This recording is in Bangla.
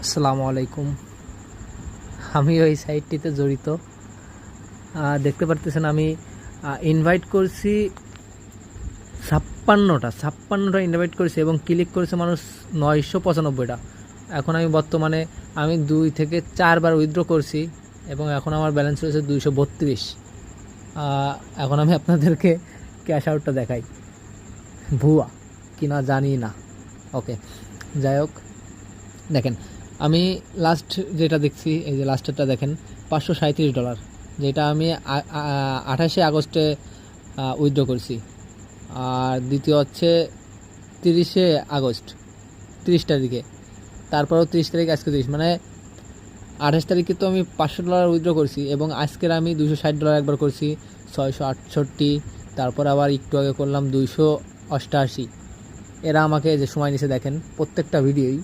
আসসালামু আলাইকুম। আমি ওই সাইটটিতে জড়িত। দেখতে পারতেছেন আমি ইনভাইট করছি 56টা ইনভাইট করেছি এবং ক্লিক করেছে মানুষ 995টা। এখন আমি বর্তমানে 2 থেকে 4 বার উইথড্র করছি এবং এখন আমার ব্যালেন্স রয়েছে 232। এখন আমি আপনাদেরকে ক্যাশ আউটটা দেখাই, ভুয়া কিনা জানি না। ওকে, যাই হোক, দেখেন আমি লাস্ট যেটা দেখছি, এই যে লাস্টেরটা দেখেন, $537, যেটা আমি 28শে আগস্টে উইথড্র করছি। আর দ্বিতীয় হচ্ছে 30শে আগস্ট, 30 তারিখে, তারপরেও 30 তারিখ, আজকে 30, মানে 28 তারিখে তো আমি $500 উইথড্র করছি এবং আজকের আমি $260 একবার করছি, 668। তারপর আবার একটু আগে করলাম 288। এরা আমাকে যে সময় নিছে দেখেন, প্রত্যেকটা ভিডিওই